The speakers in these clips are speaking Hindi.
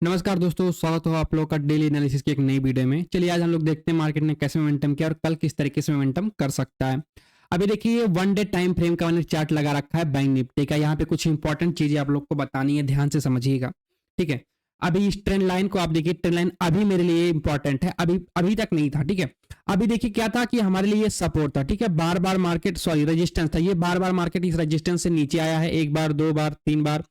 नमस्कार दोस्तों, स्वागत हो आप लोगों का डेली एनालिसिस की एक नई वीडियो में। चलिए आज हम लोग देखते हैं मार्केट ने कैसे मोमेंटम किया और कल किस तरीके से मोमेंटम कर सकता है। अभी देखिए वन डे टाइम फ्रेम का मैंने चार्ट लगा रखा है बैंक निफ्टी का। यहाँ पे कुछ इंपॉर्टेंट चीजें आप लोग को बतानी है, ध्यान से समझिएगा। ठीक है, अभी इस ट्रेंड लाइन को आप देखिए, ट्रेंड लाइन अभी मेरे लिए इंपॉर्टेंट है, अभी अभी तक नहीं था। ठीक है, अभी देखिए क्या था कि हमारे लिए सपोर्ट था। ठीक है, बार बार मार्केट सॉरी रेजिस्टेंस था, ये बार बार मार्केट इस रेजिस्टेंस से नीचे आया है, एक बार, दो बार, तीन बार।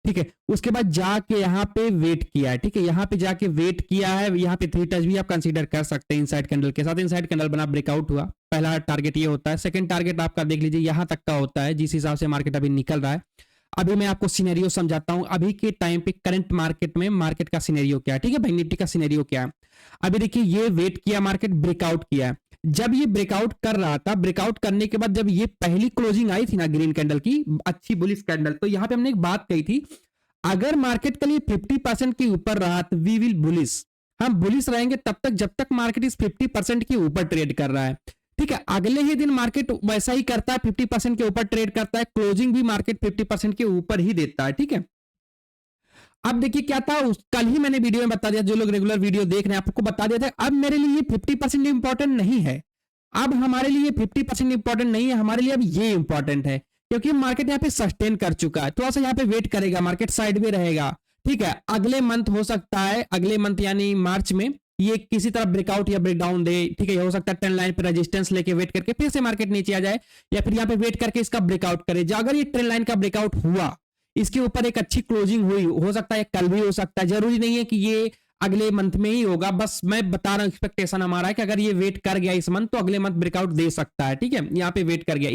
ठीक है, उसके बाद जाके यहाँ पे वेट किया है। ठीक है, यहाँ पे जाके वेट किया है, यहाँ पे थ्री टच भी आप कंसीडर कर सकते हैं इनसाइड कैंडल के साथ। इनसाइड कैंडल बना, ब्रेकआउट हुआ, पहला टारगेट ये होता है। सेकंड टारगेट आपका देख लीजिए यहाँ तक का होता है, जिस हिसाब से मार्केट अभी निकल रहा है। अभी मैं आपको सिनेरियो समझाता हूं, अभी के टाइम पे करंट मार्केट में मार्केट का सिनेरियो क्या है। ठीक है, बैंक निफ्टी का सिनेरियो क्या है। अभी देखिए ये वेट किया, मार्केट ब्रेकआउट किया है। जब ये ब्रेकआउट कर रहा था, ब्रेकआउट करने के बाद जब ये पहली क्लोजिंग आई थी ना ग्रीन कैंडल की, अच्छी बुलिश कैंडल, तो यहां पे हमने एक बात कही थी, अगर मार्केट के लिए 50% के ऊपर रहा तो वी विल बुलिश, हम बुलिश रहेंगे तब तक जब तक मार्केट इस 50% के ऊपर ट्रेड कर रहा है। ठीक है, अगले ही दिन मार्केट वैसा ही करता है, 50% के ऊपर ट्रेड करता है, क्लोजिंग भी मार्केट 50% के ऊपर ही देता है। ठीक है, अब देखिए क्या था, कल ही मैंने वीडियो में बता दिया, जो लोग रेगुलर वीडियो देख रहे हैं आपको बता दिया था। अब मेरे लिए 50% इंपॉर्टेंट नहीं है, अब हमारे लिए 50% इंपॉर्टेंट नहीं है, हमारे लिए अब ये इंपॉर्टेंट है, क्योंकि मार्केट यहाँ पे सस्टेन कर चुका है। थोड़ा सा यहाँ पे वेट करेगा, मार्केट साइड में रहेगा। ठीक है, अगले मंथ हो सकता है, अगले मंथ यानी मार्च में ये किसी तरह ब्रेकआउट या ब्रेकडाउन दे। ठीक है, हो सकता है ट्रेंड लाइन पे रेजिस्टेंस लेके वेट करके फिर से मार्केट नीचे आ जाए, या फिर यहाँ पे वेट करके इसका ब्रेकआउट करे। अगर ये ट्रेंड लाइन का ब्रेकआउट हुआ, इसके ऊपर एक अच्छी क्लोजिंग हुई, हो सकता है कल भी हो सकता है, जरूरी नहीं है कि ये अगले मंथ में ही होगा। बस मैं बता रहा हूं, एक्सपेक्टेशन हमारा है कि अगर ये वेट कर गया इस मंथ तो अगले मंथ ब्रेकआउट दे सकता है। ठीक है, यहाँ पे वेट कर गया,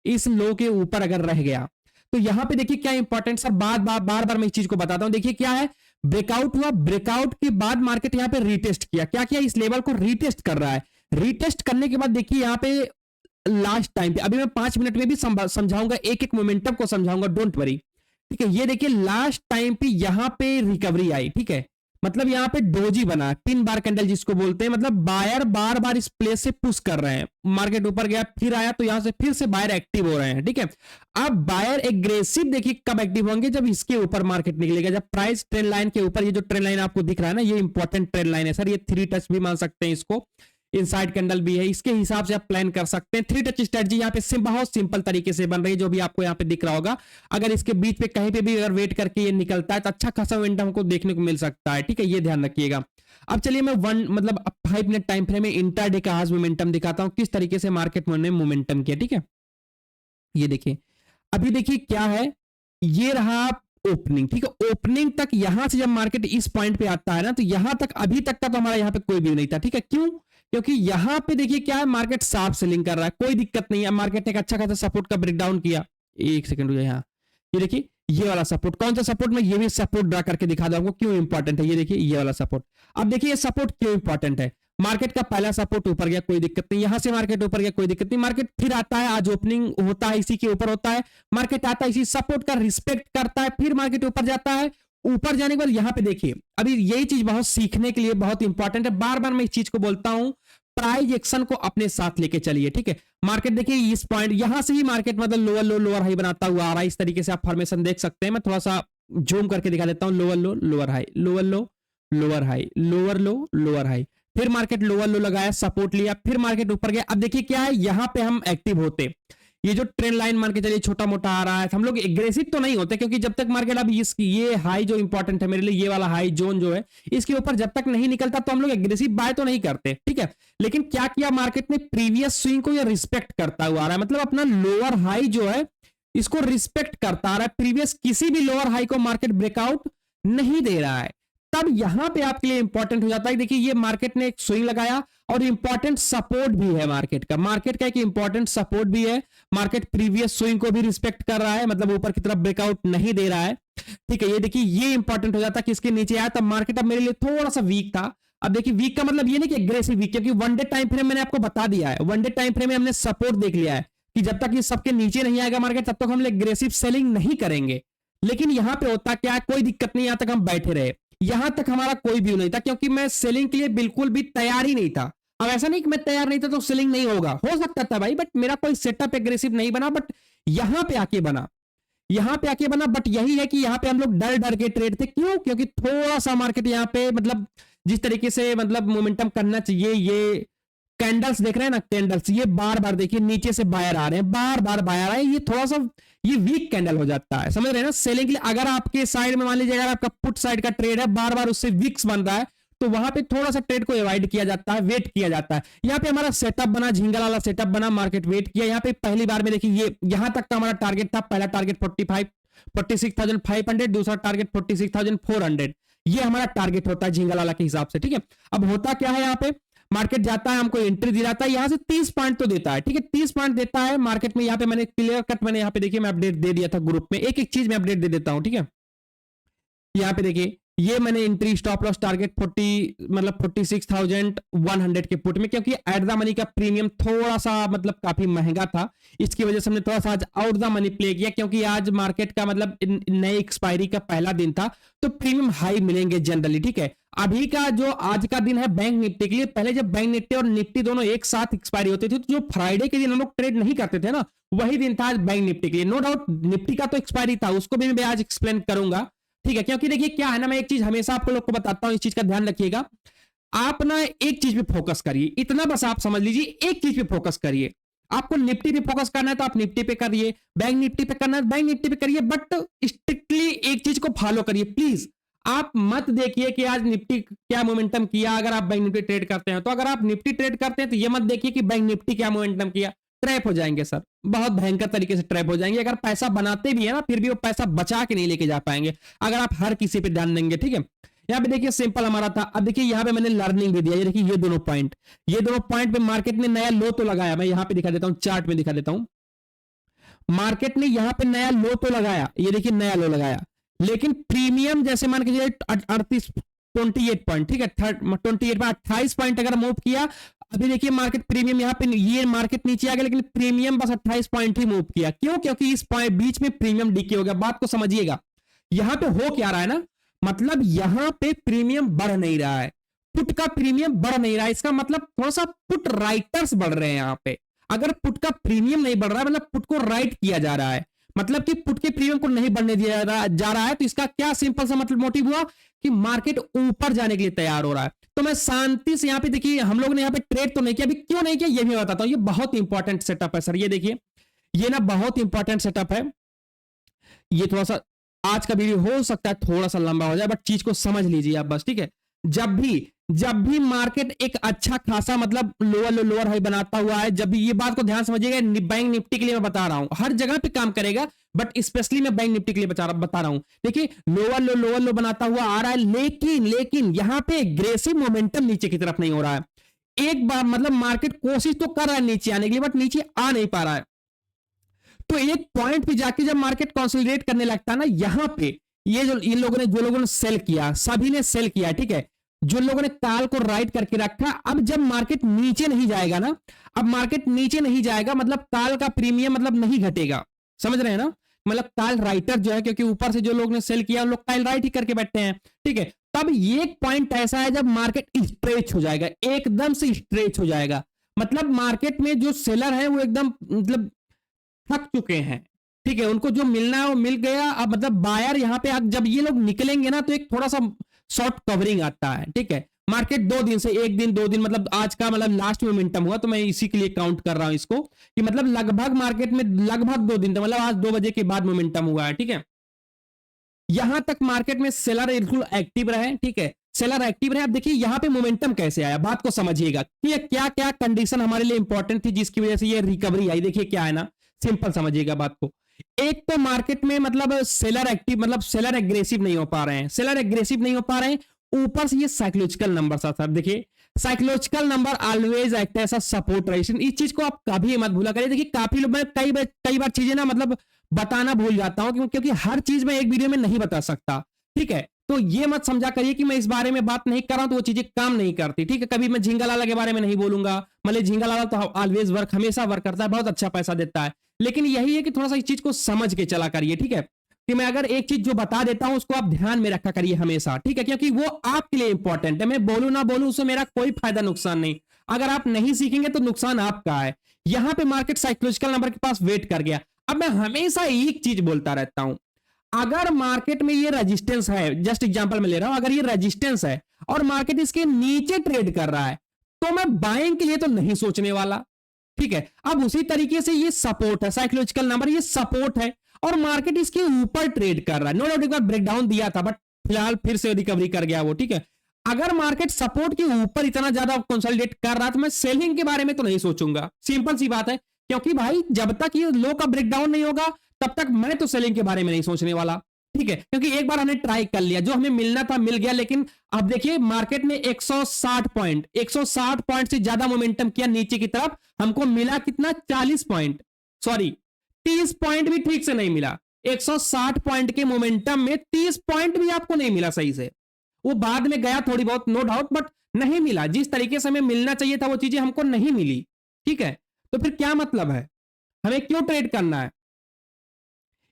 इस लो के ऊपर अगर रह गया तो यहाँ पे देखिए क्या इंपॉर्टेंट सर, बार बार मैं इस चीज को बताता हूं। देखिए क्या है, ब्रेकआउट हुआ, ब्रेकआउट के बाद मार्केट यहाँ पे रीटेस्ट किया, क्या किया, इस लेवल को रीटेस्ट कर रहा है। रीटेस्ट करने के बाद देखिए यहाँ पे लास्ट टाइम पे, अभी मैं 5 मिनट में भी समझाऊंगा, एक एक मोमेंटम को समझाऊंगा, डोंट वरी। ठीक है, ये देखिए लास्ट टाइम पे यहां पे रिकवरी आई। ठीक है, मतलब यहां पे डोजी बना, 3 बार कैंडल जिसको बोलते हैं, मतलब बायर बार बार इस प्लेस से पुश कर रहे हैं। मार्केट ऊपर गया, फिर आया, तो यहां से फिर से बायर एक्टिव हो रहे हैं। ठीक है, अब बायर एग्रेसिव देखिए कब एक्टिव होंगे, जब इसके ऊपर मार्केट निकलेगा, जब प्राइस ट्रेंड लाइन के ऊपर, ये जो ट्रेंड लाइन आपको दिख रहा है ना, ये इंपॉर्टेंट ट्रेंड लाइन है सर, ये 3 टच भी मान सकते हैं इसको, इनसाइड कैंडल भी है, इसके हिसाब से आप प्लान कर सकते हैं। 3 टच स्ट्रेटजी यहाँ पे बहुत सिंपल तरीके से बन रही है, जो भी आपको यहाँ पे दिख रहा होगा। अगर इसके बीच पे कहीं पे भी अगर वेट करके ये निकलता है तो अच्छा खासा मोमेंटम हमको देखने को मिल सकता है। ठीक है, ये ध्यान रखिएगा। अब चलिए मैं 5 मिनट टाइम फ्रेम में इंट्राडे का आज मोमेंटम दिखाता हूं, किस तरीके से मार्केट ने मोमेंटम किया। ठीक है, ये देखिए, अभी देखिए क्या है, ये रहा ओपनिंग। ठीक है, ओपनिंग तक यहां से जब मार्केट इस पॉइंट पे आता है ना, तो यहां तक अभी तक का तो हमारा यहां पे कोई भी नहीं था। ठीक है, क्यों, क्योंकि यहां पे देखिए क्या है, मार्केट साफ सेलिंग कर रहा है, कोई दिक्कत नहीं है। मार्केट ने एक अच्छा खासा सपोर्ट का ब्रेकडाउन किया। एक सेकंड हो जाए, यहाँ ये देखिए, ये वाला सपोर्ट, कौन सा सपोर्ट, मैं ये भी सपोर्ट ड्रा करके दिखा दूंगा क्यों इंपॉर्टेंट है। ये देखिए ये वाला सपोर्ट, अब देखिए ये सपोर्ट क्यों इंपॉर्टेंट है। मार्केट का पहला सपोर्ट ऊपर गया, कोई दिक्कत नहीं, यहां से मार्केट ऊपर गया, कोई दिक्कत नहीं, मार्केट फिर आता है, आज ओपनिंग होता है इसी के ऊपर होता है, मार्केट आता है इसी सपोर्ट का रिस्पेक्ट करता है, फिर मार्केट ऊपर जाता है। ऊपर जाने के बाद यहां पे देखिए, अभी यही चीज बहुत सीखने के लिए बहुत इंपॉर्टेंट है, बार बार मैं इस चीज को बोलता हूं, प्राइस एक्शन को अपने साथ लेके चलिए। ठीक है, मार्केट देखिए इस पॉइंट, यहां से ही मार्केट मतलब लोअर लो लोअर हाई बनाता हुआ आ रहा है, इस तरीके से आप फॉर्मेशन देख सकते हैं। मैं थोड़ा सा जूम करके दिखा देता हूं, लोअर लो लोअर हाई, लोअर लो लोअर हाई, लोअर लो लोअर हाई, फिर मार्केट लोअर लो लगाया, सपोर्ट लिया, फिर मार्केट ऊपर गया। अब देखिए क्या है, यहां पे हम एक्टिव होते, ये जो ट्रेंड लाइन मान के चलिए छोटा मोटा आ रहा है, हम लोग एग्रेसिव तो नहीं होते, क्योंकि जब तक मार्केट अब ये हाई जो इंपॉर्टेंट है मेरे लिए, ये वाला हाई जोन जो है, इसके ऊपर जब तक नहीं निकलता तो हम लोग एग्रेसिव बाय तो नहीं करते। ठीक है, लेकिन क्या किया मार्केट ने, प्रीवियस स्विंग को ये रिस्पेक्ट करता हुआ आ रहा है, मतलब अपना लोअर हाई जो है इसको रिस्पेक्ट करता आ रहा है, प्रीवियस किसी भी लोअर हाई को मार्केट ब्रेकआउट नहीं दे रहा है। तब यहां पे आपके लिए इंपॉर्टेंट हो जाता है, देखिए ये मार्केट ने एक स्विंग लगाया और इंपॉर्टेंट सपोर्ट भी है मार्केट का एक इंपॉर्टेंट सपोर्ट भी है। मार्केट प्रीवियस स्विंग को भी रिस्पेक्ट कर रहा है, मतलब ऊपर की तरफ ब्रेकआउट नहीं दे रहा है। ठीक है, ये देखिए ये इंपॉर्टेंट हो जाता है कि इसके नीचे आया, तब मार्केट अब मेरे लिए थोड़ा सा वीक था। अब देखिए वीक का मतलब ये नहीं कि एग्रेसिव वीक, क्योंकि वन डे टाइम फ्रेम मैंने आपको बता दिया है, वन डे टाइम फ्रेम में हमने सपोर्ट देख लिया है कि जब तक ये सबके नीचे नहीं आएगा मार्केट, तब तक हम एग्रेसिव सेलिंग नहीं करेंगे। लेकिन यहां पे होता क्या है, कोई दिक्कत नहीं, यहां तक हम बैठे रहे, यहां तक हमारा कोई व्यू नहीं था, क्योंकि मैं सेलिंग के लिए बिल्कुल भी तैयार ही नहीं था। अब ऐसा नहीं कि मैं तैयार नहीं था तो सेलिंग नहीं होगा, हो सकता था भाई, बट मेरा कोई सेटअप एग्रेसिव नहीं बना, बट यहां पे आके बना। यहां पे आके बना, बट यही है कि यहां पे हम लोग डर डर के ट्रेड थे। क्यों? क्योंकि थोड़ा सा मार्केट यहां पे मतलब जिस तरीके से मतलब मोमेंटम करना चाहिए, ये कैंडल्स देख रहे हैं ना, कैंडल्स ये बार बार देखिए नीचे से बायर आ रहे हैं, बार बार बायर आ रहे हैं, ये थोड़ा सा ये वीक कैंडल हो जाता है, समझ रहे हैं ना। सेलिंग के लिए अगर आपके साइड में मान लीजिए अगर आपका पुट साइड का ट्रेड है, बार बार उससे वीक्स बन रहा है, तो वहां पे थोड़ा सा ट्रेड को अवॉइड किया जाता है, वेट किया जाता है। यहाँ पे हमारा सेटअप बना, झिंगल वाला सेटअप बना, मार्केट वेट किया। यहाँ पे पहली बार में देखिए ये यहां तक का हमारा टारगेट था, पहला टारगेट 46,500, दूसरा टारगेट 46,400, ये हमारा टारगेट होता है झिंगल वाला के हिसाब से, ठीक है। अब होता क्या है, यहाँ पे मार्केट जाता है, हमको एंट्री दिलाता है, यहां से 30 पॉइंट तो देता है, ठीक है, 30 पॉइंट देता है मार्केट में। यहाँ पे मैंने क्लियर कट, मैंने यहाँ पे देखिए मैं अपडेट दे दिया था ग्रुप में, एक एक चीज में अपडेट दे देता हूं, ठीक है। यहाँ पे देखिए ये मैंने एंट्री स्टॉप लॉस टारगेट 46,100 के पुट में, क्योंकि एट द मनी का प्रीमियम थोड़ा सा मतलब काफी महंगा था, इसकी वजह से हमने थोड़ा सा आज आउट द मनी प्ले किया, क्योंकि आज मार्केट का मतलब नई एक्सपायरी का पहला दिन था, तो प्रीमियम हाई मिलेंगे जनरली, ठीक है। अभी का जो आज का दिन है बैंक निफ्टी के लिए, पहले जब बैंक निफ्टी और निफ्टी दोनों एक साथ एक्सपायरी होती थी, तो जो फ्राइडे के दिन हम लोग ट्रेड नहीं करते थे ना, वही दिन था आज बैंक निफ्टी के लिए। नो डाउट निफ्टी का तो एक्सपायरी था, उसको भी मैं आज एक्सप्लेन करूंगा, ठीक है। क्योंकि देखिए क्या है ना, मैं एक चीज हमेशा आपको लोग को बताता हूं, इस चीज का ध्यान रखिएगा। आप ना एक चीज पे फोकस करिए, इतना बस आप समझ लीजिए, एक चीज पे फोकस करिए। आपको निफ्टी पे फोकस करना है तो आप निफ्टी पे करिए, बैंक निफ्टी पे करना है बैंक निफ्टी पे करिए, बट स्ट्रिक्टली एक चीज को फॉलो करिए प्लीज। आप मत देखिए कि आज निफ्टी क्या मोमेंटम किया, अगर आप बैंक निफ्टी ट्रेड करते हैं तो। अगर आप निफ्टी ट्रेड करते हैं तो ये मत देखिए कि बैंक निफ्टी क्या मोमेंटम किया, ट्रैप हो जाएंगे सर, बहुत भयंकर तरीके से ट्रैप हो जाएंगे। अगर पैसा बनाते भी है ना, फिर भी वो पैसा बचा के नहीं लेके जा पाएंगे अगर आप हर किसी पे ध्यान देंगे, ठीक है। यहाँ पे देखिए सिंपल हमारा था। अब देखिए यहाँ पे मैंने लर्निंग भी दिया, ये देखिए ये दोनों पॉइंट पे मार्केट ने नया लो तो लगाया, मैं यहाँ पे दिखा देता हूँ, चार्ट में दिखा देता हूँ। मार्केट ने यहाँ पे नया लो तो लगाया, ये देखिए नया लो लगाया, लेकिन प्रीमियम जैसे मान के चलिए 28 पॉइंट, ठीक है, 28 पॉइंट अगर मूव किया। अभी देखिए मार्केट प्रीमियम यहाँ पे, ये मार्केट नीचे आ गया, लेकिन प्रीमियम बस 28 पॉइंट ही मूव किया। क्यों? क्योंकि इस बीच में प्रीमियम डीके हो गया। बात को समझिएगा, यहां पे हो क्या रहा है ना, मतलब यहां पे प्रीमियम बढ़ नहीं रहा है, पुट का प्रीमियम बढ़ नहीं रहा है, इसका मतलब थोड़ा सा पुट राइटर्स बढ़ रहे हैं यहां पे। अगर पुट का प्रीमियम नहीं बढ़ रहा है, मतलब पुट को राइट किया जा रहा है, मतलब कि पुट के प्रीमियम को नहीं बढ़ने दिया जा रहा है, तो इसका क्या सिंपल सा मतलब मोटिव हुआ कि मार्केट ऊपर जाने के लिए तैयार हो रहा है। तो मैं शांति से यहाँ पे देखिए, हम लोग ने यहाँ पे ट्रेड तो नहीं किया, अभी क्यों नहीं किया ये भी बताता हूं। ये बहुत इंपॉर्टेंट सेटअप है सर, ये देखिए ये ना बहुत इंपॉर्टेंट सेटअप है। ये थोड़ा सा आज का वीडियो हो सकता है थोड़ा सा लंबा हो जाए, बट चीज को समझ लीजिए आप बस, ठीक है। जब भी मार्केट एक अच्छा खासा मतलब लोअर हाई बनाता हुआ है, जब भी, ये बात को ध्यान समझिएगा, बैंक निफ्टी के लिए मैं बता रहा हूं, हर जगह पे काम करेगा, बट स्पेशली मैं बैंक निफ्टी के लिए बता रहा हूं। देखिए लोअर लो बनाता हुआ आ रहा है, लेकिन यहां पे एग्रेसिव मोमेंटम नीचे की तरफ नहीं हो रहा है। एक बार मतलब मार्केट कोशिश तो कर रहा है नीचे आने के लिए, बट नीचे आ नहीं पा रहा है। तो एक पॉइंट पे जाके जब मार्केट कंसोलिडेट करने लगता है ना, यहां पे ये जो इन लोगों ने जो लोगों ने सेल किया, सभी ने सेल किया, ठीक है। जो लोगों ने काल को राइट करके रखा, अब जब मार्केट नीचे नहीं जाएगा ना, अब मार्केट नीचे नहीं जाएगा, मतलब काल का प्रीमियम मतलब नहीं घटेगा, समझ रहे हैं ना। मतलब काल राइटर जो है, क्योंकि ऊपर से जो लोग ने सेल किया, लोग काल राइट ही करके बैठे हैं, ठीक है। तब ये पॉइंट ऐसा है जब मार्केट स्ट्रेच हो जाएगा, एकदम से स्ट्रेच हो जाएगा, मतलब मार्केट में जो सेलर है वो एकदम मतलब थक चुके हैं, ठीक है, उनको जो मिलना है वो मिल गया। अब मतलब बायर यहाँ पे जब ये लोग निकलेंगे ना, तो एक थोड़ा सा शॉर्ट कवरिंग आता है, ठीक है। मार्केट 2 दिन से, 1 दिन 2 दिन, मतलब आज का मतलब लास्ट मोमेंटम हुआ, तो मैं इसी के लिए काउंट कर रहा हूं इसको, कि मतलब लगभग मार्केट में लगभग 2 दिन, मतलब आज 2 बजे के बाद मोमेंटम हुआ है, ठीक है। यहां तक मार्केट में सेलर बिल्कुल एक्टिव रहे, ठीक है, सेलर एक्टिव रहे। अब देखिए यहां पे मोमेंटम कैसे आया, बात को समझिएगा कि क्या क्या कंडीशन हमारे लिए इंपॉर्टेंट थी जिसकी वजह से ये रिकवरी आई। देखिए क्या है ना, सिंपल समझिएगा बात को। एक तो मार्केट में मतलब सेलर एक्टिव, मतलब सेलर एग्रेसिव नहीं हो पा रहे हैं, सेलर एग्रेसिव नहीं हो पा रहे हैं, ऊपर से ये साइकोलॉजिकल नंबर था। देखिए psychological number always act as a support resistance, इस चीज को आप कभी मत भूला करिए। देखिए काफी लोग, मैं कई बार चीजें ना मतलब बताना भूल जाता हूं, क्योंकि हर चीज मैं एक वीडियो में नहीं बता सकता, ठीक है। तो ये मत समझा करिए कि मैं इस बारे में बात नहीं कर रहा हूं तो वो चीजें काम नहीं करती, ठीक है। कभी मैं झिंगालाला के बारे में नहीं बोलूंगा, मतलब झिंगालाला तो ऑलवेज वर्क, हमेशा वर्क करता है, बहुत अच्छा पैसा देता है, लेकिन यही है कि थोड़ा सा इस चीज को समझ के चला करिए, ठीक है। कि मैं अगर एक चीज जो बता देता हूं उसको आप ध्यान में रखा करिए हमेशा, ठीक है, क्योंकि वो आपके लिए इंपॉर्टेंट है। मैं बोलूं ना बोलूं उससे मेरा कोई फायदा नुकसान नहीं, अगर आप नहीं सीखेंगे तो नुकसान आपका है। यहां पे मार्केट साइकोलॉजिकल नंबर के पास वेट कर गया। अब मैं हमेशा एक चीज बोलता रहता हूं, अगर मार्केट में ये रेजिस्टेंस है, जस्ट एग्जांपल में ले रहा हूं, अगर ये रेजिस्टेंस है और मार्केट इसके नीचे ट्रेड कर रहा है तो मैं बाइंग के लिए तो नहीं सोचने वाला, ठीक है। अब उसी तरीके से ये सपोर्ट है, साइकोलॉजिकल नंबर, ये सपोर्ट है और मार्केट इसके ऊपर ट्रेड कर रहा है। नो डाउट एक बार ब्रेकडाउन दिया था बट फिलहाल फिर से रिकवरी कर गया वो, ठीक है। अगर मार्केट सपोर्ट के ऊपर इतना ज्यादा कंसोलिडेट कर रहा है तो मैं सेलिंग के बारे में तो नहीं सोचूंगा, सिंपल सी बात है, क्योंकि भाई जब तक ये लो का ब्रेकडाउन नहीं होगा तब तक मैं तो सेलिंग के बारे में नहीं सोचने वाला, ठीक है। क्योंकि एक बार हमने ट्राई कर लिया, जो हमें मिलना था मिल गया, लेकिन अब देखिए मार्केट ने 160 पॉइंट से ज्यादा मोमेंटम किया नीचे की तरफ, हमको मिला कितना 40 पॉइंट, सॉरी 30 पॉइंट भी ठीक से नहीं मिला। 160 पॉइंट के मोमेंटम में 30 पॉइंट भी आपको नहीं मिला सही से, वो बाद में गया थोड़ी बहुत नो डाउट, बट नहीं मिला जिस तरीके से हमें मिलना चाहिए था, वो चीजें हमको नहीं मिली, ठीक है। तो फिर क्या मतलब है, हमें क्यों ट्रेड करना है?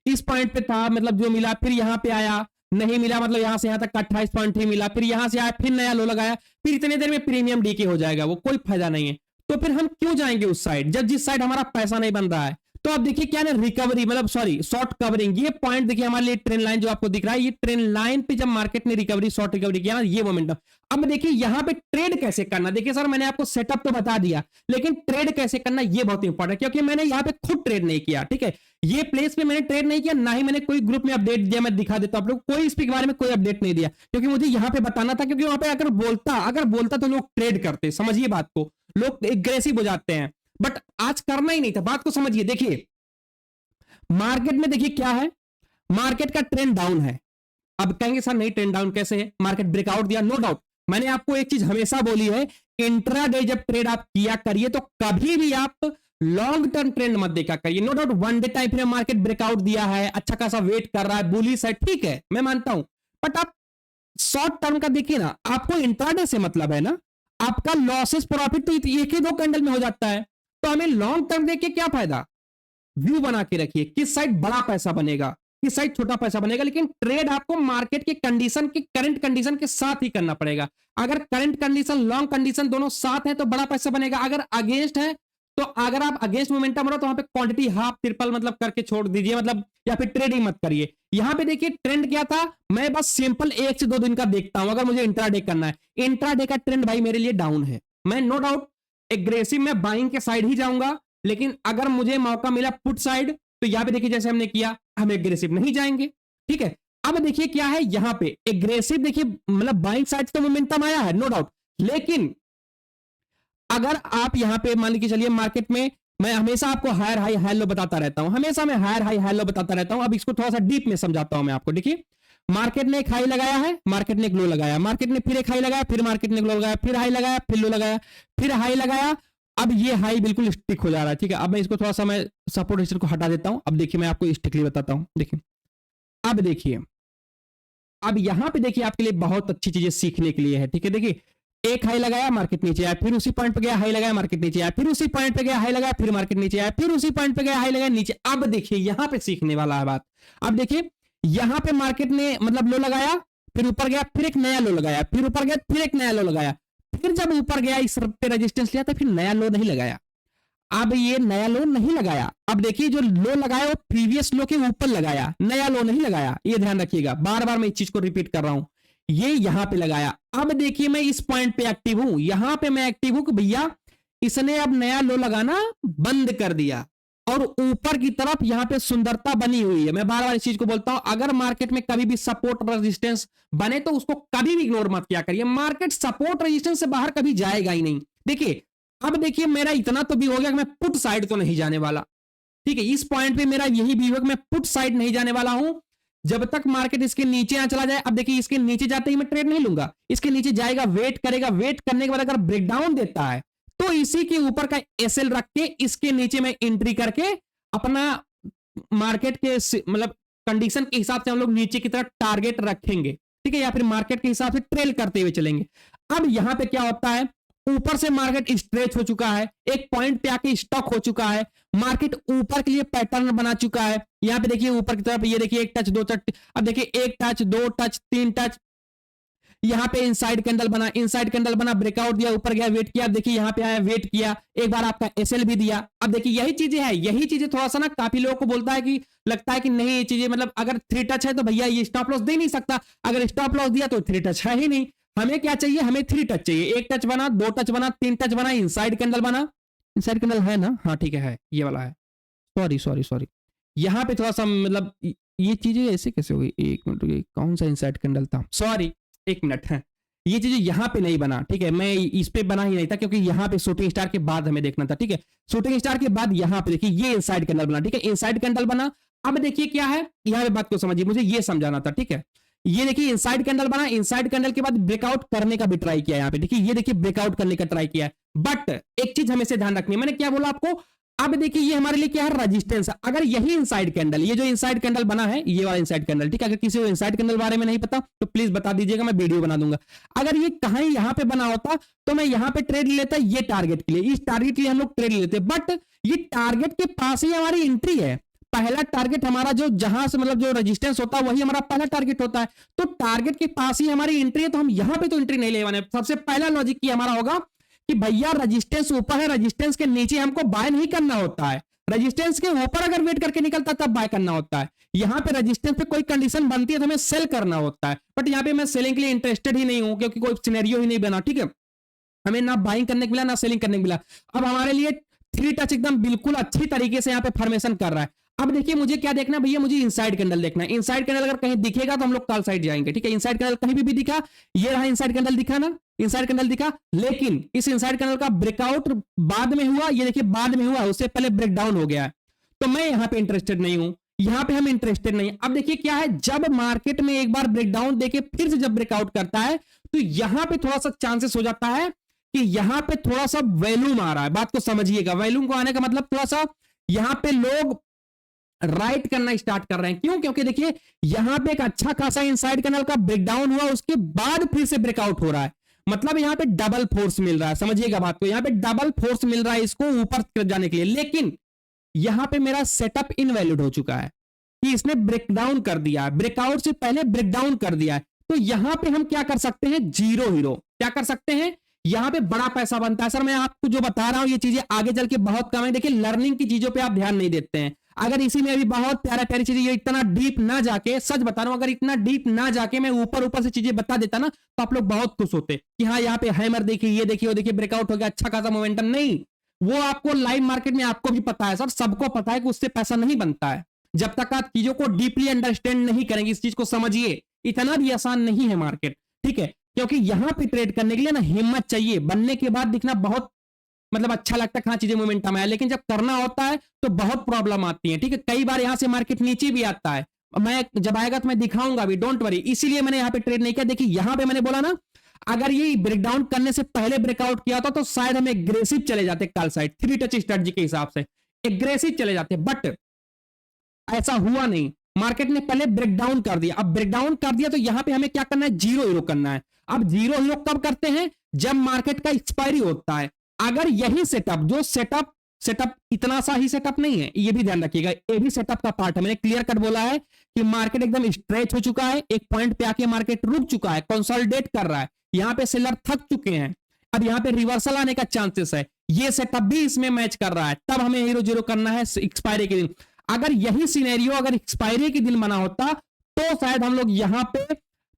इस पॉइंट पे था, मतलब जो मिला, फिर यहां पे आया नहीं मिला, मतलब यहां से यहां तक 28 पॉइंट ही मिला, फिर यहां से आया फिर नया लो लगाया, फिर इतने देर में प्रीमियम डीके हो जाएगा, वो कोई फायदा नहीं है। तो फिर हम क्यों जाएंगे उस साइड जब जिस साइड हमारा पैसा नहीं बन रहा है? तो अब देखिए क्या ना, रिकवरी मतलब सॉरी शॉर्ट कवरिंग, ये पॉइंट देखिए हमारे लिए ट्रेंड लाइन जो आपको दिख रहा है, ये ट्रेंड लाइन पे जब मार्केट ने रिकवरी शॉर्ट रिकवरी किया ना, ये मोमेंटम। अब देखिए यहां पे ट्रेड कैसे करना, देखिए सर मैंने आपको सेटअप तो बता दिया, लेकिन ट्रेड कैसे करना ये बहुत इंपॉर्टेंट है, क्योंकि मैंने यहां पे खुद ट्रेड नहीं किया, ठीक है। ये प्लेस पे मैंने ट्रेड नहीं किया, ना ही मैंने कोई ग्रुप में अपडेट दिया, मैं दिखा देता हूं आप लोग, कोई इसके बारे में कोई अपडेट नहीं दिया, क्योंकि मुझे यहां पे बताना था, क्योंकि वहां पे अगर बोलता तो लोग ट्रेड करते, समझिए बात को, लोग एग्रेसिव हो जाते हैं, बट आज करना ही नहीं था, बात को समझिए। देखिए मार्केट में देखिए क्या है, मार्केट का ट्रेंड डाउन है। अब कहेंगे सर नहीं ट्रेंड डाउन कैसे है, मार्केट ब्रेकआउट दिया, नो डाउट। मैंने आपको एक चीज हमेशा बोली है, इंट्राडे जब ट्रेड आप किया करिए तो कभी भी आप लॉन्ग टर्म ट्रेंड मत देखा करिए। No doubt one day time frame market breakout दिया है, अच्छा खासा वेट कर रहा है, बुलिश है, ठीक है मैं मानता हूं, बट आप शॉर्ट टर्म का देखिए ना, आपको इंट्राडे से मतलब है ना, आपका लॉसेस प्रॉफिट तो एक ही दो कैंडल में हो जाता है, तो हमें लॉन्ग टर्म देख के क्या फायदा। व्यू बना के रखिए, किस साइड बड़ा पैसा बनेगा, किस साइड छोटा पैसा बनेगा, लेकिन ट्रेड आपको मार्केट के कंडीशन के करंट कंडीशन के साथ ही करना पड़ेगा। अगर करंट कंडीशन लॉन्ग कंडीशन दोनों साथ है तो बड़ा पैसा बनेगा, अगर अगेंस्ट है तो अगर आप अगेंस्ट मोमेंटम रहो तो वहां पे क्वांटिटी हाफ ट्रिपल मतलब करके छोड़ दीजिए, मतलब या फिर ट्रेडिंग मत करिए। यहां पे देखिए ट्रेंड क्या था, मैं बस सिंपल 1 से 2 दिन का देखता हूं, अगर मुझे इंट्राडे करना है, इंट्राडे का ट्रेंड भाई मेरे लिए डाउन है, मैं नो डाउट एग्रेसिव में बाइंग के साइड ही जाऊंगा, लेकिन अगर मुझे मौका मिला पुट साइड तो यहां पे देखिए जैसे हमने किया, हम एग्रेसिव नहीं जाएंगे, ठीक है। अब देखिए क्या है यहां पे एग्रेसिव, देखिए मतलब बाइंग साइड तो मोमेंटम आया है नो डाउट, लेकिन अगर आप यहां पे मान लीजिए चलिए मार्केट में, मैं हमेशा आपको हायर हाई हाई लो बताता रहता हूं, हमेशा मैं हायर हाई हाई लो बताता रहता हूं। अब इसको थोड़ा सा डीप में समझाता हूं मैं आपको। देखिए मार्केट ने एक हाई लगाया है, मार्केट ने एक लो लगाया, मार्केट ने फिर एक हाई लगाया, फिर मार्केट ने एक लो लगाया, फिर हाई लगाया, फिर लो लगाया, फिर हाई लगाया, अब ये हाई बिल्कुल स्टिक हो जा रहा है, ठीक है। अब मैं इसको थोड़ा सा मैं सपोर्ट रेजिस्टेंस को हटा देता हूं। अब देखिए मैं आपको स्टिकली बताता हूं, देखिए अब देखिए, अब यहां पे देखिए आपके लिए बहुत अच्छी चीजें सीखने के लिए है, ठीक है। देखिए एक हाई लगाया मार्केट नीचे आया, फिर उसी पॉइंट पे गया हाई लगाया मार्केट नीचे आया, फिर उसी पॉइंट पे गया हाई लगाया, फिर मार्केट नीचे आया, फिर उसी पॉइंट पे गया हाई लगाया नीचे। अब देखिए यहां पे सीखने वाला है बात। अब देखिए यहां पे मार्केट ने मतलब लो लगाया, फिर ऊपर गया, फिर एक नया लो लगाया, फिर ऊपर गया, फिर एक नया लो लगाया, फिर जब ऊपर गया इस पे रेजिस्टेंस लिया तो फिर नया लो नहीं लगाया। अब ये नया लो नहीं लगाया, अब देखिए जो लो लगाया वो प्रीवियस लो के ऊपर लगाया, नया लो नहीं लगाया, ये ध्यान रखिएगा, बार बार मैं इस चीज को रिपीट कर रहा हूं। ये यहां पे लगाया, अब देखिए मैं इस पॉइंट पे एक्टिव हूं, यहां पे मैं एक्टिव हूं कि भैया इसने अब नया लो लगाना बंद कर दिया और ऊपर की तरफ यहां पे सुंदरता बनी हुई है। मैं बार बार इस चीज को बोलता हूं, अगर मार्केट में कभी भी सपोर्ट रेजिस्टेंस बने तो उसको कभी भी इग्नोर मत किया करिए, मार्केट सपोर्ट रेजिस्टेंस से बाहर कभी जाएगा ही नहीं। देखिए अब देखिए मेरा इतना तो भी हो गया कि मैं पुट साइड तो नहीं जाने वाला, ठीक है। इस पॉइंट पे मेरा यही भी है कि मैं पुट साइड नहीं जाने वाला हूं जब तक मार्केट इसके नीचे ना चला जाए। अब देखिए इसके नीचे जाते ही मैं ट्रेड नहीं लूंगा, इसके नीचे जाएगा, वेट करेगा, वेट करने के बाद अगर ब्रेकडाउन देता है तो इसी के ऊपर का एसएल रख के इसके नीचे मैं एंट्री करके अपना मार्केट के मतलब कंडीशन के हिसाब से हम लोग नीचे की तरफ टारगेट रखेंगे, ठीक है, या फिर मार्केट के हिसाब से ट्रेल करते हुए चलेंगे। अब यहां पे क्या होता है, ऊपर से मार्केट स्ट्रेच हो चुका है, एक पॉइंट पे आके स्टॉक हो चुका है, मार्केट ऊपर के लिए पैटर्न बना चुका है। यहां पे देखिए ऊपर की तरफ ये देखिए एक टच दो टच, अब देखिए एक टच दो टच तीन टच, यहाँ पे इनसाइड कैंडल बना, ब्रेकआउट दिया, ऊपर गया, वेट किया, देखिए यहाँ पे आया, वेट किया, एक बार आपका एसएल भी दिया। अब देखिए यही चीजें है, यही चीजें थोड़ा सा ना काफी लोगों को बोलता है कि लगता है कि नहीं ये चीजें मतलब अगर 3 टच है तो भैया ये स्टॉप लॉस दे नहीं सकता, अगर स्टॉप लॉस दिया तो 3 टच है ही नहीं। हमें क्या चाहिए, हमें 3 टच चाहिए, 1 टच बना, 2 टच बना, 3 टच बना, इनसाइड कैंडल बना। इनसाइड कैंडल है ना, हाँ ठीक है, ये वाला है, सॉरी यहाँ पे थोड़ा सा मतलब ये चीजें ऐसे कैसे हो गई, 1 मिनट रुकिए, कौन सा इनसाइड कैंडल था, सॉरी 1 मिनट है, ये चीजें यहाँ पे नहीं बना, ठीक है, मैं इस पे बना ही नहीं था क्योंकि यहाँ पे शूटिंग स्टार के बाद हमें देखना था, ठीक है, शूटिंग स्टार के बाद यहाँ पे देखिए ये इनसाइड कैंडल बना, ठीक है, इनसाइड कैंडल बना। अब देखिए क्या है, यहाँ पे बात को समझिए, मुझे ये समझाना था, ठीक है, ये देखिए इनसाइड कैंडल बना, इनसाइड कैंडल के बाद ब्रेकआउट करने का भी ट्राई किया यहाँ पे, देखिए ये देखिए ब्रेकआउट करने का ट्राई किया है, बट एक चीज हमें से ध्यान रखनी है, मैंने क्या बोला आपको, अब देखिए ये हमारे लिए क्या है, रेजिस्टेंस है। अगर यही इनसाइड कैंडल, ये जो इनसाइड कैंडल बना है, ये वाला इनसाइड कैंडल, ठीक है, अगर किसी को इनसाइड कैंडल बारे में नहीं पता तो प्लीज बता दीजिएगा, मैं वीडियो बना दूंगा। अगर ये कहीं यहां पे बना होता तो मैं यहां पे ट्रेड लेता, ये टारगेट के लिए, इस टारगेट के लिए हम लोग ट्रेड लेते, बट ये टारगेट के पास ही हमारी एंट्री है। पहला टारगेट हमारा जो जहां से मतलब जो रेजिस्टेंस होता है वही हमारा पहला टारगेट होता है, तो टारगेट के पास ही हमारी एंट्री है, तो हम यहां पे तो एंट्री नहीं लेवाने। सबसे पहला लॉजिक की हमारा होगा कि भैया रेजिस्टेंस ऊपर है, रेजिस्टेंस के नीचे हमको बाय नहीं करना होता है, रेजिस्टेंस के ऊपर अगर वेट करके निकलता तब बाय करना होता है। यहां पे रेजिस्टेंस पे कोई कंडीशन बनती है तो हमें सेल करना होता है, बट यहां पे मैं सेलिंग के लिए इंटरेस्टेड ही नहीं हूं क्योंकि कोई सिनेरियो ही नहीं बना, ठीक है, हमें ना बाइंग करने को मिला ना सेलिंग करने को मिला। अब हमारे लिए 3 टच एकदम बिल्कुल अच्छी तरीके से यहाँ पे फॉर्मेशन कर रहा है। अब देखिए मुझे क्या देखना है भैया, मुझे इनसाइड कैंडल देखना है, इनसाइड कैंडल अगर कहीं दिखेगा तो हम लोग कल साइड जाएंगे, ठीक है, इनसाइड कैंडल कहीं भी दिखा, ये रहा इनसाइड कैंडल दिखा ना, इनसाइड कैंडल दिखा, लेकिन इस इनसाइड कैंडल का ब्रेकआउट बाद में हुआ, ये देखिए बाद में हुआ, उससे पहले ब्रेकडाउन हो गया है, तो मैं यहां पे इंटरेस्टेड नहीं हूं, यहां पे हम इंटरेस्टेड नहीं। अब देखिए क्या है, जब मार्केट में एक बार ब्रेकडाउन देके फिर से जब ब्रेकआउट करता है तो यहां पे थोड़ा सा चांसेस हो जाता है कि यहां पे थोड़ा सा वैल्यूम आ रहा है, बात को समझिएगा, वैल्यूम को आने का मतलब थोड़ा सा यहां पे लोग राइट करना स्टार्ट कर रहे हैं। क्यों? क्योंकि देखिए यहां पे एक अच्छा खासा इनसाइड कैंडल का ब्रेकडाउन हुआ, उसके बाद फिर से ब्रेकआउट हो रहा है, मतलब यहां पे डबल फोर्स मिल रहा है, समझिएगा बात को, यहां पे डबल फोर्स मिल रहा है इसको ऊपर जाने के लिए। लेकिन यहां पे मेरा सेटअप इनवैलिड हो चुका है कि इसने ब्रेकडाउन कर दिया है, ब्रेकआउट से पहले ब्रेकडाउन कर दिया है, तो यहां पे हम क्या कर सकते हैं, जीरो हीरो क्या कर सकते हैं, यहां पे बड़ा पैसा बनता है। सर मैं आपको जो बता रहा हूं ये चीजें आगे चल के बहुत कम है, देखिए लर्निंग की चीजों पे आप ध्यान नहीं देते हैं। अगर इसी में अभी बहुत प्यारा प्यारी चीजें, ये इतना डीप ना जाके, सच बता रहा हूं, अगर इतना डीप ना जाके मैं ऊपर ऊपर से चीजें बता देता ना तो आप लोग बहुत खुश होते कि हाँ यहाँ पे हैमर देखिए, ये देखिए, वो देखिए, ब्रेकआउट हो गया, अच्छा खासा मोमेंटम। नहीं, वो आपको लाइव मार्केट में आपको भी पता है सर, सबको पता है कि उससे पैसा नहीं बनता है। जब तक आप चीजों को डीपली अंडरस्टैंड नहीं करेंगे, इस चीज को समझिए, इतना भी आसान नहीं है मार्केट, ठीक है, क्योंकि यहां पे ट्रेड करने के लिए ना हिम्मत चाहिए, बनने के बाद दिखना बहुत मतलब अच्छा लगता है, हाँ चीजें मोमेंटम आया, लेकिन जब करना होता है तो बहुत प्रॉब्लम आती है, ठीक है, कई बार यहां से मार्केट नीचे भी आता है, मैं जब आएगा तो मैं दिखाऊंगा भी, डोंट वरी, इसीलिए मैंने यहां पे ट्रेड नहीं किया। देखिए यहां पे मैंने बोला ना, अगर ये ब्रेकडाउन करने से पहले ब्रेकआउट किया था तो शायद हम एग्रेसिव चले जाते कल साइड, 3 टच स्ट्रेटजी के हिसाब से एग्रेसिव चले जाते, बट ऐसा हुआ नहीं, मार्केट ने पहले ब्रेकडाउन कर दिया। अब ब्रेकडाउन कर दिया तो यहां पे हमें क्या करना है, जीरो हीरो करना है। अब जीरो हीरो कब करते हैं, जब मार्केट का एक्सपायरी होता है। अगर यही सेटअप, जो सेटअप इतना सा ही सेटअप नहीं है, ये भी ध्यान रखिएगा, ये भी सेटअप का पार्ट है। मैंने क्लियर कट बोला है कि मार्केट एकदम स्ट्रेच हो चुका है, एक पॉइंट पे आके मार्केट रुक चुका है, कंसोलिडेट कर रहा है, यहां पे सेलर थक चुके हैं, अब यहां पे रिवर्सल आने का चांसेस है, ये सेटअप भी इसमें मैच कर रहा है, तब हमें हीरो जीरो करना है एक्सपायरी के दिन। अगर यही सिनेरियो अगर एक्सपायरी के दिन बना होता तो शायद हम लोग यहां पे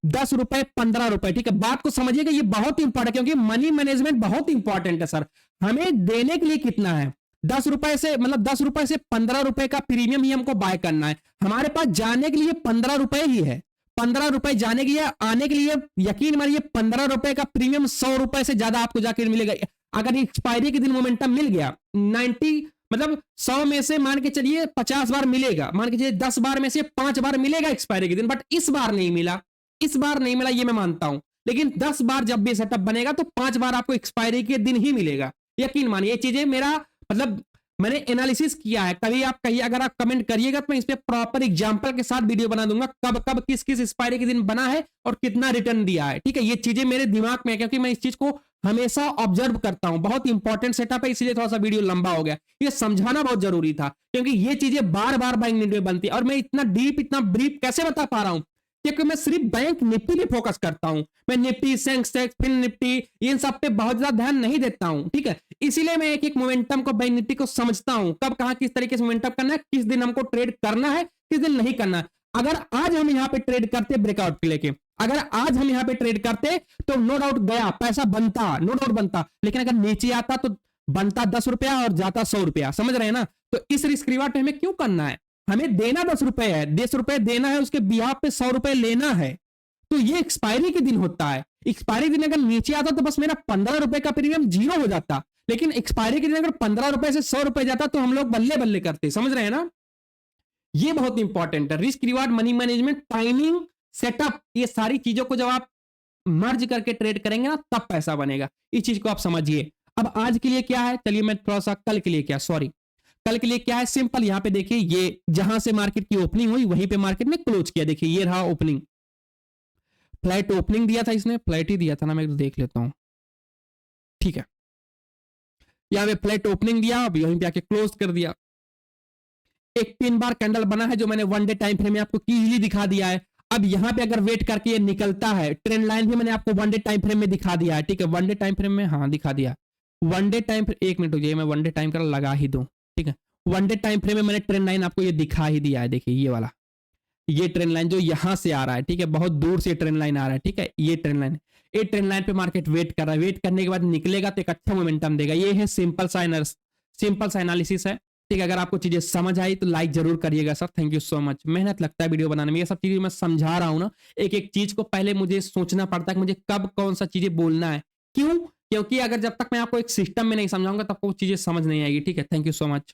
10 रुपए 15 रुपए, ठीक है, बात को समझिएगा, ये बहुत इंपॉर्टेंट, क्योंकि मनी मैनेजमेंट बहुत इंपॉर्टेंट है सर। हमें देने के लिए कितना है, 10 रुपए से, मतलब 10 रुपए से 15 रुपए का प्रीमियम ही हमको बाय करना है, हमारे पास जाने के लिए 15 रुपए ही है, 15 रुपए जाने के लिए, आने के लिए यकीन मानिए 15 रुपए का प्रीमियम 100 रुपए से ज्यादा आपको जाके मिलेगा। अगर एक्सपायरी के दिन मोमेंटम मिल गया 90, मतलब 100 में से मान के चलिए 50 बार मिलेगा, मान के चलिए 10 बार में से 5 बार मिलेगा एक्सपायरी के दिन, बट इस बार नहीं मिला, इस बार नहीं मिला, ये मैं मानता हूं, लेकिन 10 बार जब भी सेटअप बनेगा तो 5 बार आपको एक्सपायरी के दिन ही मिलेगा, यकीन मानिए। ये चीजें मेरा मतलब मैंने एनालिसिस किया है, कभी आप कहिए, अगर आप कमेंट करिएगा तो मैं इस पे प्रॉपर एग्जांपल के साथ वीडियो बना दूंगा, कब कब किस किस एक्सपायरी के दिन बना है और कितना रिटर्न दिया है, ठीक है, ये चीजें मेरे दिमाग में है क्योंकि मैं इस चीज को हमेशा ऑब्जर्व करता हूं, बहुत इंपॉर्टेंट सेटअप है, इसलिए थोड़ा सा वीडियो लंबा हो गया, ये समझाना बहुत जरूरी था क्योंकि ये चीजें बार बार बाइंग में बनती है और मैं इतना डीप इतना ब्रीफ कैसे बता पा रहा हूं, क्योंकि मैं सिर्फ बैंक निफ्टी पे फोकस करता हूं। मैं निफ्टी, सेंसेक्स, फिन निफ्टी, इन सब पे बहुत ज्यादा ध्यान नहीं देता हूं, ठीक है। इसीलिए मैं एक एक मोमेंटम को, बैंक निफ्टी को समझता हूं, कब कहां किस तरीके से मोमेंटम करना है, किस दिन हमको ट्रेड करना है, किस दिन नहीं करना है। अगर आज हम यहाँ पे ट्रेड करते ब्रेकआउट लेके, अगर आज हम यहाँ पे ट्रेड करते तो नो डाउट गया, पैसा बनता, नो डाउट बनता। लेकिन अगर नीचे आता तो बनता 10 रुपया और जाता 100 रुपया, समझ रहे हैं ना। तो इस रिस्क रिवार्ड पे हमें क्यों करना है, हमें देना 10 रुपए है, 10 रुपए देना है, उसके बिहाफ पे 100 रुपए लेना है। तो ये एक्सपायरी के दिन होता है। एक्सपायरी दिन अगर नीचे आता तो बस मेरा 15 रुपए का प्रीमियम जीरो हो जाता। लेकिन एक्सपायरी के दिन अगर 15 रुपए से 100 रुपए जाता तो हम लोग बल्ले बल्ले करते, समझ रहे हैं ना। ये बहुत इंपॉर्टेंट है, risk reward, money management, timing, setup, ये सारी चीजों को जब आप मर्ज करके ट्रेड करेंगे ना तब पैसा बनेगा। इस चीज को आप समझिए। अब आज के लिए क्या है, चलिए मैं थोड़ा सा कल के लिए क्या, सॉरी, कल के लिए क्या है, सिंपल। यहां पे देखिए, ये जहां से मार्केट की ओपनिंग हुई वहीं पे मार्केट ने क्लोज किया। देखिए ये रहा ओपनिंग, फ्लैट ओपनिंग दिया था इसने, फ्लैट ही दिया था ना, मैं देख लेता हूं, ठीक है। यहां पे फ्लैट ओपनिंग दिया, अब यहीं पे आके क्लोज कर दिया। एक 3 बार कैंडल बना है जो मैंने वन डे टाइम फ्रेम में आपको इजीली दिखा दिया है। अब यहां पे अगर वेट करके ये निकलता है, ट्रेंड लाइन भी मैंने आपको वन डे टाइम फ्रेम में दिखा दिया है, ठीक है। वन डे टाइम फ्रेम में, हाँ दिखा दिया। वन डे टाइम, एक मिनट रुकिए, मैं वन डे टाइम का लगा ही दूं, ठीक है। वन डे टाइम फ्रेम में मैंने ट्रेंड लाइन आपको ये दिखा ही दिया है। देखिए ये वाला, ये ट्रेंड लाइन जो यहां से आ रहा है, ठीक है, बहुत दूर से ट्रेंड लाइन आ रहा है, ठीक है। ये ट्रेंड लाइन, ये ट्रेंड लाइन पे मार्केट वेट कर रहा है, वेट करने के बाद निकलेगा तो एक अच्छा मोमेंटम देगा। ये है सिंपल सा एनालिसिस है, ठीक है। अगर आपको चीजें समझ आई तो लाइक जरूर करिएगा sir, thank you so much. मेहनत लगता है वीडियो बनाने में, ये सब चीजें मैं समझा रहा हूं ना, एक एक चीज को पहले मुझे सोचना पड़ता है कि मुझे कब कौन सा चीजें बोलना है। क्यों? क्योंकि अगर जब तक मैं आपको एक सिस्टम में नहीं समझाऊंगा तब वो चीजें समझ नहीं आएगी, ठीक है। Thank you so much.